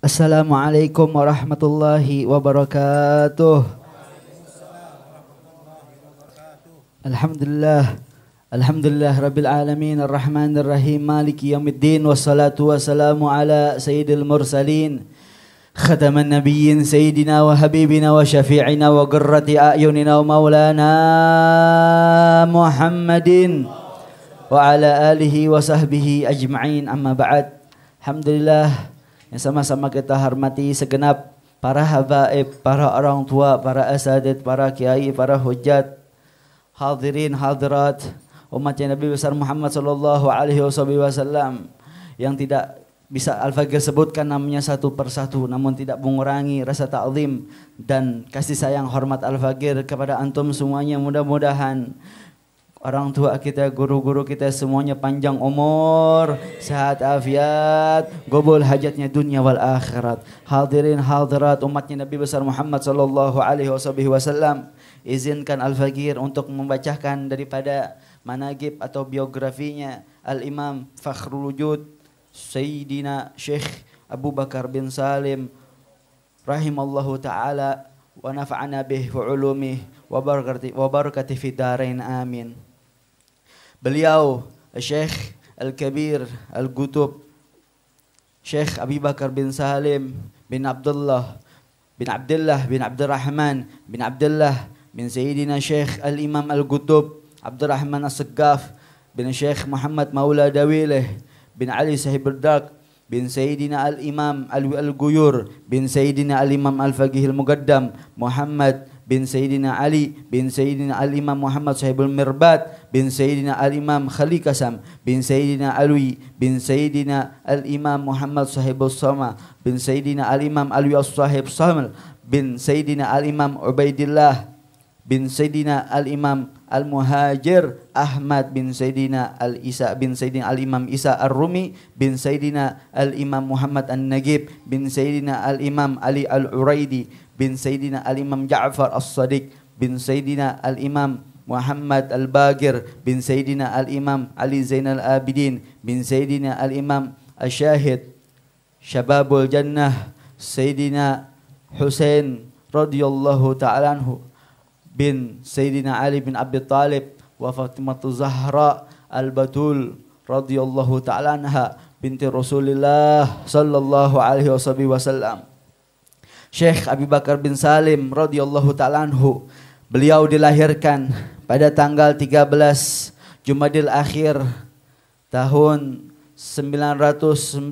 Assalamualaikum warahmatullahi wabarakatuh. Alhamdulillah. Alhamdulillah Rabbil Alamin Ar-Rahmanir Rahim Maliki Yawmiddin Wassalatu wassalamu ala Sayyidil Mursalin Khataman Nabiyyin Sayyidina wa Habibina wa Syafi'ina wa Qurrati A'yunina wa Maulana Muhammadin wa ala alihi wa sahbihi ajma'in, amma ba'd. Alhamdulillah, yang sama-sama kita hormati segenap para habaib, para orang tua, para asatidz, para kiai, para hujat, hadirin hadirat umat Nabi besar Muhammad sallallahu alaihi wasallam, yang tidak bisa Al-Faqir sebutkan namanya satu persatu, namun tidak mengurangi rasa ta'zim dan kasih sayang hormat Al-Faqir kepada antum semuanya. Mudah-mudahan orang tua kita, guru-guru kita semuanya panjang umur, sehat afiat, gobol hajatnya dunia wal akhirat. Hadirin hadirat umatnya Nabi besar Muhammad sallallahu alaihi wasallam, izinkan Al-Faqir untuk membacakan daripada manaqib atau biografinya Al-Imam Fakhrul Wujud Sayyidina Syekh Abu Bakar bin Salim rahimallahu ta'ala wa nafa'ana bih wa ulumih wa barakati fi darain amin. Beliau Syekh Al-Kabir Al-Qutub Syekh Abu Bakar bin Salim bin Abdullah bin Abdurrahman bin Abdullah bin Sayyidina Syekh Al-Imam Al-Qutub Abdurrahman As-Saggaf bin Syekh Muhammad Maula Dawileh bin Ali Sahib Berdak bin Sayyidina Al-Imam Alwi Al-Guyur bin Sayyidina Al-Imam Al-Faqih Al-Muqaddam Muhammad bin Sayyidina Ali bin Sayyidina Al-Imam Muhammad Sahibul Mirbat bin Sayyidina Al-Imam Khalil Kasam bin Sayyidina Alwi bin Sayyidina Al-Imam Muhammad Sahibul Sama bin Sayyidina Al-Imam Alwi As-Sahib Samal bin Sayyidina Al-Imam Ubaidillah bin Sayyidina Al-Imam Al-Muhajir Ahmad bin Sayyidina Al-Isa bin Sayyidina Al-Imam Isa Ar-Rumi bin Sayyidina Al-Imam Muhammad An-Nagib bin Sayyidina Al-Imam Ali Al-Uraidi bin Sayyidina Al-Imam Ja'far As-Sadiq bin Sayyidina Al-Imam Muhammad Al-Bagir bin Sayyidina Al-Imam Ali Zainal Abidin bin Sayyidina Al-Imam Asyahid Syababul Jannah Sayyidina Husain radhiyallahu ta'ala anhu bin Sayyidina Ali bin Abi Talib wa Fatimah Zahra Al-Batul radhiyallahu ta'ala anha binti Rasulillah sallallahu alaihi wasallam. Syekh Abu Bakar bin Salim radhiyallahu ta'ala anhu, beliau dilahirkan pada tanggal 13 Jumadil Akhir tahun 919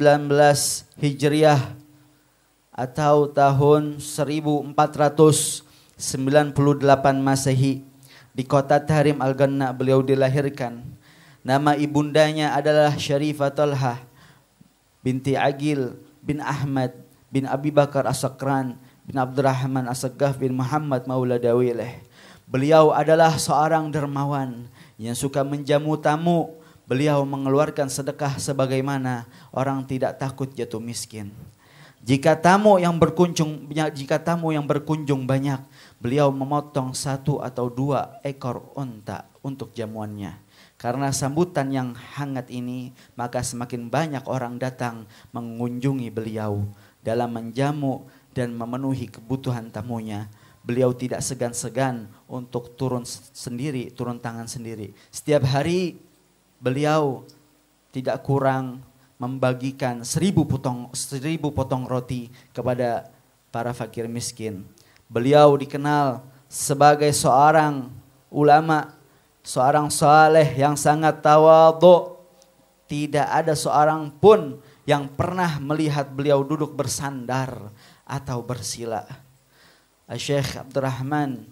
Hijriah atau tahun 1498 Masehi di kota Tahrim Al-Ghanna beliau dilahirkan. Nama ibundanya adalah Syarifah Talhah binti Agil bin Ahmad bin Abi Bakar As-Sakran bin Abdurrahman As-Saggaf bin Muhammad Maula Dawileh. Beliau adalah seorang dermawan yang suka menjamu tamu. Beliau mengeluarkan sedekah sebagaimana orang tidak takut jatuh miskin. Jika tamu yang berkunjung banyak, beliau memotong 1 atau 2 ekor unta untuk jamuannya. Karena sambutan yang hangat ini, maka semakin banyak orang datang mengunjungi beliau. Dalam menjamu dan memenuhi kebutuhan tamunya, beliau tidak segan-segan untuk turun tangan sendiri. Setiap hari beliau tidak kurang membagikan 1000 potong roti kepada para fakir miskin. Beliau dikenal sebagai seorang ulama, seorang saleh yang sangat tawadhu. Tidak ada seorang pun yang pernah melihat beliau duduk bersandar atau bersila. Syekh Abdurrahman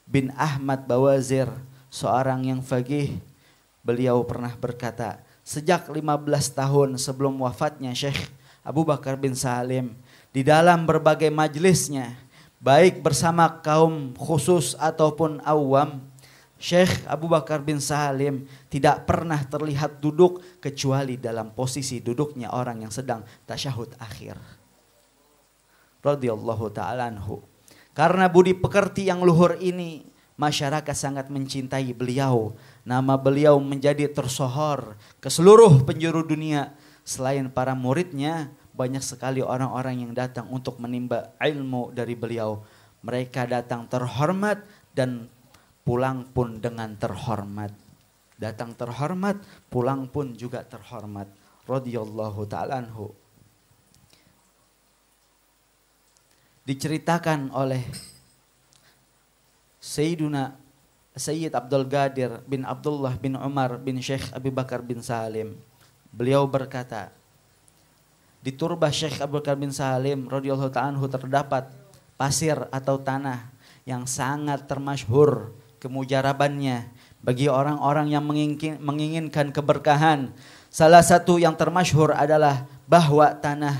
bin Ahmad Bawazir, seorang yang faqih, beliau pernah berkata, sejak 15 tahun sebelum wafatnya Syekh Abu Bakar bin Salim, di dalam berbagai majlisnya, baik bersama kaum khusus ataupun awam, Syekh Abu Bakar bin Salim tidak pernah terlihat duduk kecuali dalam posisi duduknya orang yang sedang tasyahud akhir. Radhiyallahu ta'ala anhu. Karena budi pekerti yang luhur ini, masyarakat sangat mencintai beliau. Nama beliau menjadi tersohor ke seluruh penjuru dunia. Selain para muridnya, banyak sekali orang-orang yang datang untuk menimba ilmu dari beliau. Mereka datang terhormat dan pulang pun dengan terhormat. Datang terhormat, pulang pun juga terhormat. Radhiyallahu ta'ala anhu. Diceritakan oleh Sayyid Abdul Qadir bin Abdullah bin Umar bin Syekh Abu Bakar bin Salim. Beliau berkata, di turbah Syekh Abu Bakar bin Salim radhiyallahu ta'ala anhu terdapat pasir atau tanah yang sangat termasyhur kemujarabannya bagi orang-orang yang menginginkan keberkahan. Salah satu yang termasyhur adalah bahwa tanah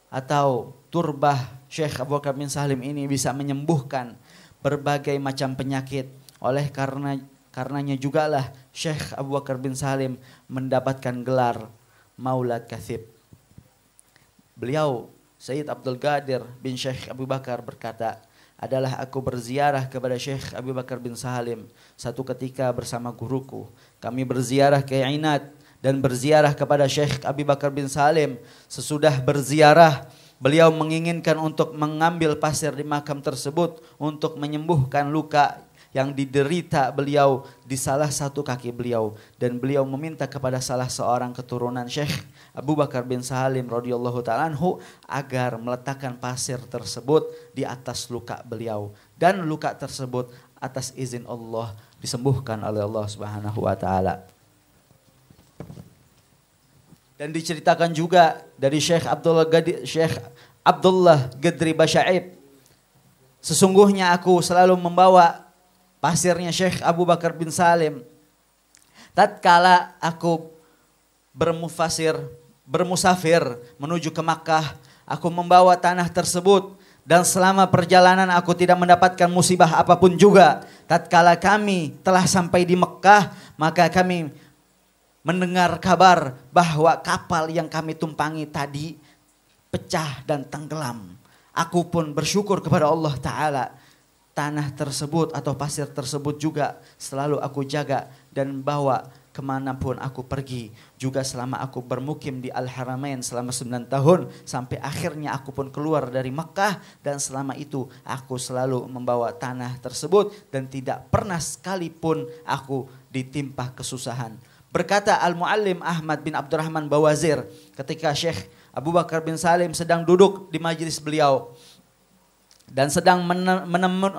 atau turbah Syekh Abu Bakar bin Salim ini bisa menyembuhkan berbagai macam penyakit. Oleh karenanya jugalah Syekh Abu Bakar bin Salim mendapatkan gelar Maulad Katsib. Beliau Sayyid Abdul Qadir bin Syekh Abu Bakar berkata, adalah aku berziarah kepada Syekh Abu Bakar bin Salim satu ketika bersama guruku. Kami berziarah ke Ainat dan berziarah kepada Syekh Abu Bakar bin Salim. Sesudah berziarah, beliau menginginkan untuk mengambil pasir di makam tersebut untuk menyembuhkan luka yang diderita beliau di salah satu kaki beliau, dan beliau meminta kepada salah seorang keturunan Syekh Abu Bakar bin Salim radhiyallahu ta'ala anhu agar meletakkan pasir tersebut di atas luka beliau, dan luka tersebut atas izin Allah disembuhkan oleh Allah Subhanahu wa taala. Dan diceritakan juga dari Syekh Abdullah Gadri Basyaib, sesungguhnya aku selalu membawa pasirnya Syekh Abu Bakar bin Salim tatkala aku bermusafir menuju ke Makkah. Aku membawa tanah tersebut dan selama perjalanan aku tidak mendapatkan musibah apapun juga. Tatkala kami telah sampai di Makkah, maka kami mendengar kabar bahwa kapal yang kami tumpangi tadi pecah dan tenggelam. Aku pun bersyukur kepada Allah Ta'ala. Tanah tersebut atau pasir tersebut juga selalu aku jaga dan bawa kemanapun aku pergi. Juga selama aku bermukim di Al-Haramain selama 9 tahun. Sampai akhirnya aku pun keluar dari Mekah. Dan selama itu aku selalu membawa tanah tersebut. Dan tidak pernah sekalipun aku ditimpa kesusahan. Berkata Al-Muallim Ahmad bin Abdurrahman Bawazir ketika Syekh Abu Bakar bin Salim sedang duduk di majelis beliau dan sedang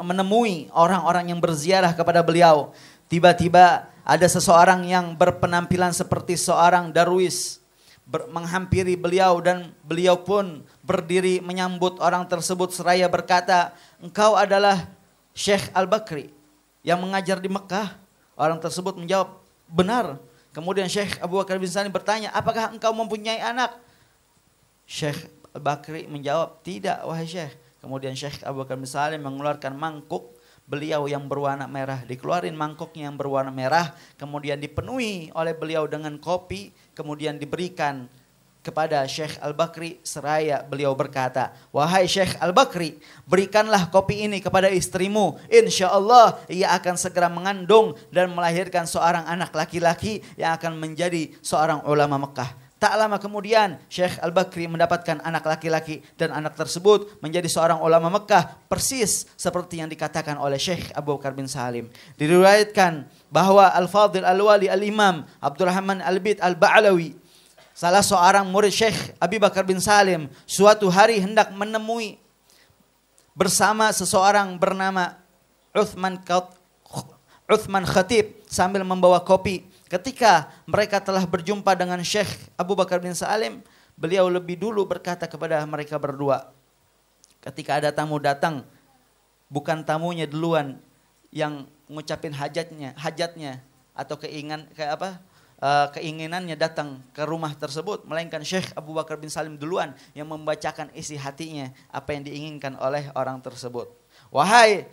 menemui orang-orang yang berziarah kepada beliau. Tiba-tiba ada seseorang yang berpenampilan seperti seorang darwis menghampiri beliau, dan beliau pun berdiri menyambut orang tersebut seraya berkata, engkau adalah Syekh Al-Bakri yang mengajar di Mekah? Orang tersebut menjawab, benar. Kemudian Syekh Abu Bakar bin Salim bertanya, apakah engkau mempunyai anak? Syekh Al-Bakri menjawab, tidak wahai Syekh. Kemudian Syekh Abu Bakar bin Salim mengeluarkan mangkuk beliau yang berwarna merah. Dikeluarin mangkuknya yang berwarna merah. Kemudian dipenuhi oleh beliau dengan kopi. Kemudian diberikan kepada Syekh Al-Bakri seraya beliau berkata, wahai Syekh Al-Bakri, berikanlah kopi ini kepada istrimu. Insya Allah ia akan segera mengandung dan melahirkan seorang anak laki-laki yang akan menjadi seorang ulama Mekah. Tak lama kemudian Syekh Al-Bakri mendapatkan anak laki-laki dan anak tersebut menjadi seorang ulama Mekah, persis seperti yang dikatakan oleh Syekh Abu Bakar bin Salim. Diriwayatkan bahwa Al-Fadil Al-Wali Al-Imam Abdurrahman Al-Bid Al-Ba'alawi, salah seorang murid Syekh Abu Bakar bin Salim, suatu hari hendak menemui bersama seseorang bernama Uthman Khatib sambil membawa kopi. Ketika mereka telah berjumpa dengan Syekh Abu Bakar bin Salim, beliau lebih dulu berkata kepada mereka berdua. Ketika ada tamu datang, bukan tamunya duluan yang ngucapin hajatnya atau keinginannya datang ke rumah tersebut, melainkan Syekh Abu Bakar bin Salim duluan yang membacakan isi hatinya, apa yang diinginkan oleh orang tersebut. Wahai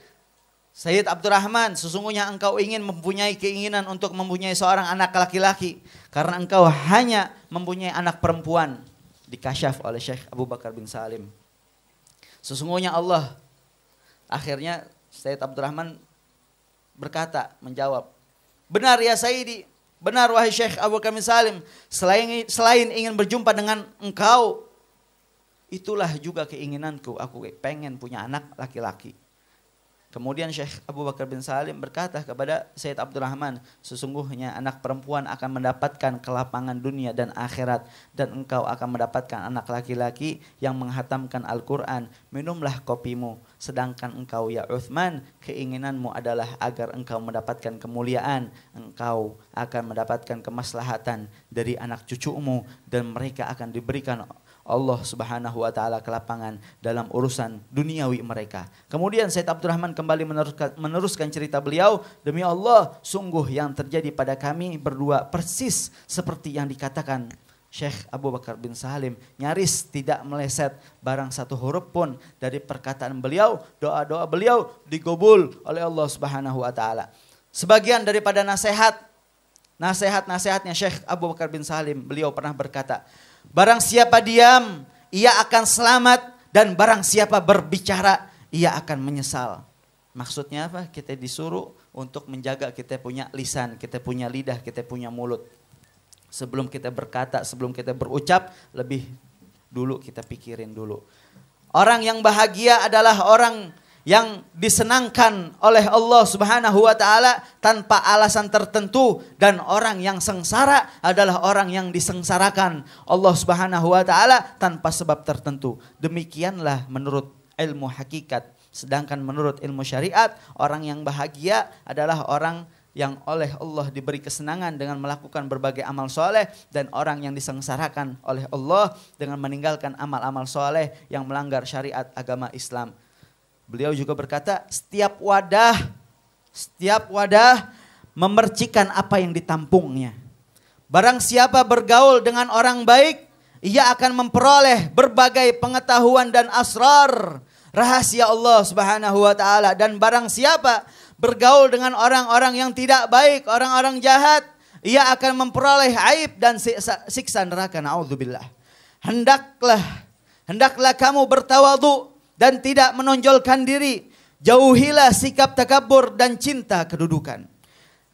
Sayyid Abdurrahman, sesungguhnya engkau ingin mempunyai keinginan untuk mempunyai seorang anak laki-laki, karena engkau hanya mempunyai anak perempuan. Dikasyaf oleh Syekh Abu Bakar bin Salim. Sesungguhnya Allah. Akhirnya Sayyid Abdurrahman menjawab, benar ya Sayyidi, benar wahai Syekh Abu Bakar bin Salim. Selain ingin berjumpa dengan engkau, Itulah juga keinginanku, aku pengen punya anak laki-laki. Kemudian Syekh Abu Bakar bin Salim berkata kepada Sayyid Abdurrahman, sesungguhnya anak perempuan akan mendapatkan kelapangan dunia dan akhirat, dan engkau akan mendapatkan anak laki-laki yang menghatamkan Al-Quran. Minumlah kopimu, sedangkan engkau ya Uthman, keinginanmu adalah agar engkau mendapatkan kemuliaan, engkau akan mendapatkan kemaslahatan dari anak cucumu, dan mereka akan diberikan Allah Subhanahu wa taala kelapangan dalam urusan duniawi mereka. Kemudian Sayyid Abdurrahman kembali meneruskan cerita beliau, demi Allah, sungguh yang terjadi pada kami berdua persis seperti yang dikatakan Syekh Abu Bakar bin Salim, nyaris tidak meleset barang satu huruf pun dari perkataan beliau. Doa-doa beliau digobul oleh Allah Subhanahu wa taala. Sebagian daripada nasihatnya Syekh Abu Bakar bin Salim, beliau pernah berkata, barang siapa diam, ia akan selamat, dan barang siapa berbicara, ia akan menyesal. Maksudnya apa? Kita disuruh untuk menjaga kita punya lisan, kita punya lidah, kita punya mulut. Sebelum kita berkata, sebelum kita berucap, lebih dulu kita pikirin dulu. Orang yang bahagia adalah orang yang disenangkan oleh Allah Subhanahu wa taala tanpa alasan tertentu, dan orang yang sengsara adalah orang yang disengsarakan Allah Subhanahu wa taala tanpa sebab tertentu. Demikianlah menurut ilmu hakikat. Sedangkan menurut ilmu syariat, orang yang bahagia adalah orang yang oleh Allah diberi kesenangan dengan melakukan berbagai amal soleh, dan orang yang disengsarakan oleh Allah dengan meninggalkan amal-amal soleh yang melanggar syariat agama Islam. Beliau juga berkata, setiap wadah memercikan apa yang ditampungnya. Barang siapa bergaul dengan orang baik, ia akan memperoleh berbagai pengetahuan dan asrar rahasia Allah Subhanahu wa taala. Dan barang siapa bergaul dengan orang-orang yang tidak baik, orang-orang jahat, ia akan memperoleh aib dan siksa neraka. Na'udzubillah. Hendaklah kamu bertawadhu dan tidak menonjolkan diri. Jauhilah sikap takabur dan cinta kedudukan.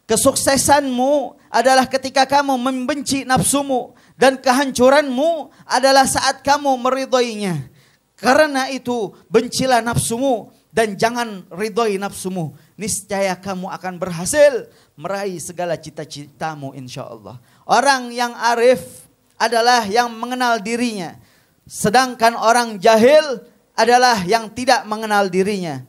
Kesuksesanmu adalah ketika kamu membenci nafsumu, dan kehancuranmu adalah saat kamu meridhoinya. Karena itu bencilah nafsumu dan jangan ridhoi nafsumu. Niscaya kamu akan berhasil meraih segala cita-citamu insyaallah. Orang yang arif adalah yang mengenal dirinya, sedangkan orang jahil adalah yang tidak mengenal dirinya.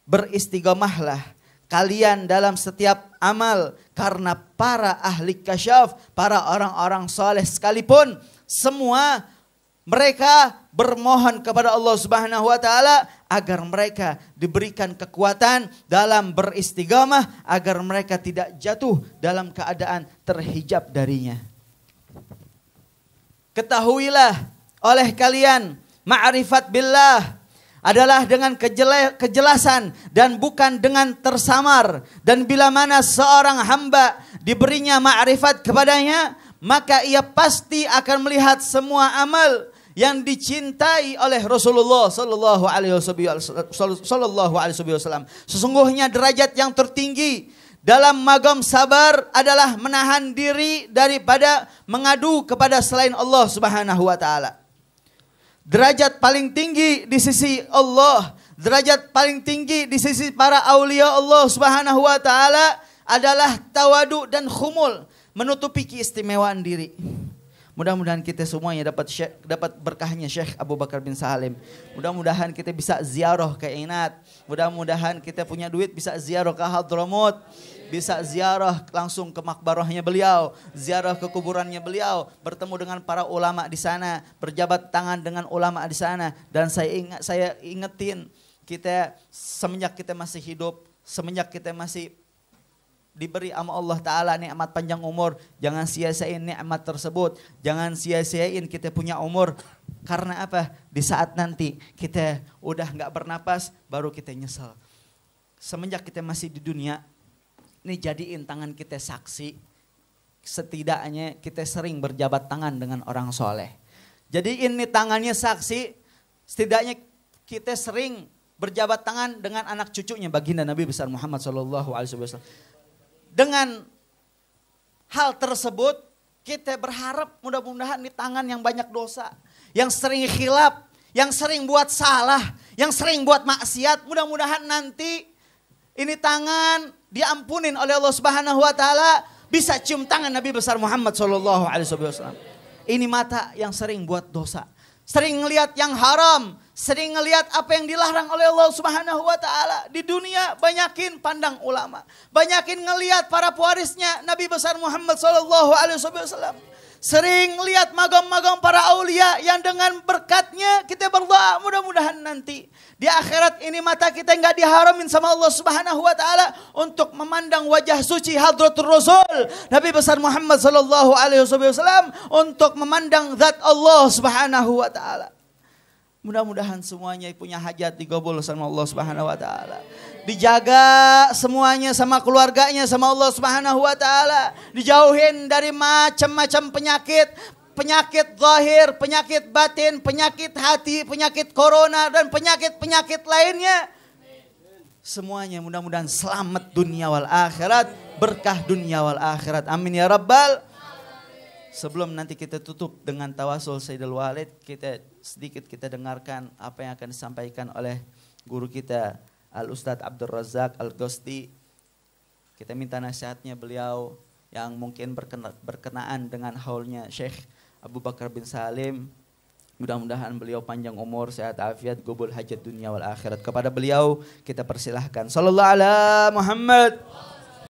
Beristiqomahlah kalian dalam setiap amal, karena para ahli kasyaf, para orang-orang saleh sekalipun, semua mereka bermohon kepada Allah Subhanahu wa taala agar mereka diberikan kekuatan dalam beristiqomah, agar mereka tidak jatuh dalam keadaan terhijab darinya. Ketahuilah oleh kalian, ma'rifat billah adalah dengan kejelasan dan bukan dengan tersamar. Dan bila mana seorang hamba diberinya ma'rifat kepadanya, maka ia pasti akan melihat semua amal yang dicintai oleh Rasulullah sallallahu alaihi wasallam. Sesungguhnya derajat yang tertinggi dalam magam sabar adalah menahan diri daripada mengadu kepada selain Allah Subhanahu wa taala. Derajat paling tinggi di sisi Allah, derajat paling tinggi di sisi para aulia Allah Subhanahu wa taala adalah tawadu dan khumul, menutupi keistimewaan diri. Mudah-mudahan kita semuanya dapat berkahnya Syekh Abu Bakar bin Salim. Mudah-mudahan kita bisa ziarah ke Inat. Mudah-mudahan kita punya duit bisa ziarah ke Hadramut. Bisa ziarah langsung ke makbarahnya beliau, ziarah ke kuburannya beliau, bertemu dengan para ulama di sana, berjabat tangan dengan ulama di sana. Dan saya ingetin kita, semenjak kita masih hidup, semenjak kita masih diberi sama Allah Ta'ala nikmat panjang umur, jangan sia-siain nikmat tersebut. Jangan sia-siain kita punya umur. Karena apa? Di saat nanti kita udah gak bernapas, baru kita nyesel. Semenjak kita masih di dunia, ini jadiin tangan kita saksi. Setidaknya kita sering berjabat tangan dengan orang soleh. Jadi ini tangannya saksi, setidaknya kita sering berjabat tangan dengan anak cucunya baginda Nabi besar Muhammad SAW. Dengan hal tersebut kita berharap mudah-mudahan di tangan yang banyak dosa, yang sering khilaf, yang sering buat salah, yang sering buat maksiat, mudah-mudahan nanti ini tangan diampunin oleh Allah Subhanahu wa taala, bisa cium tangan Nabi besar Muhammad sallallahu alaihi wasallam. Ini mata yang sering buat dosa, sering ngelihat yang haram, sering ngelihat apa yang dilarang oleh Allah Subhanahu wa taala. Di dunia banyakin pandang ulama, banyakin ngelihat para pewarisnya Nabi besar Muhammad sallallahu alaihi wasallam. Sering lihat magam-magam para aulia yang dengan berkatnya kita berdoa, mudah-mudahan nanti di akhirat ini mata kita enggak diharamin sama Allah Subhanahu wa taala untuk memandang wajah suci Hadratur Rasul Nabi besar Muhammad sallallahu alaihi wasallam, untuk memandang zat Allah Subhanahu wa taala. Mudah-mudahan semuanya punya hajat digabul sama Allah Subhanahu wa taala. Dijaga semuanya sama keluarganya sama Allah Subhanahu wa taala. Dijauhin dari macam-macam penyakit, penyakit zahir, penyakit batin, penyakit hati, penyakit corona dan penyakit-penyakit lainnya. Semuanya mudah-mudahan selamat dunia wal akhirat, berkah dunia wal akhirat. Amin ya rabbal. Sebelum nanti kita tutup dengan tawasul Sayyidul Walid, sedikit kita dengarkan apa yang akan disampaikan oleh guru kita Al-Ustadz Abdul Razak Al-Ghosti. Kita minta nasihatnya beliau yang mungkin berkenaan dengan haulnya Syekh Abu Bakar bin Salim. Mudah-mudahan beliau panjang umur, sehat afiat, gobul hajat dunia wal akhirat. Kepada beliau kita persilahkan. Sallallahu ala Muhammad.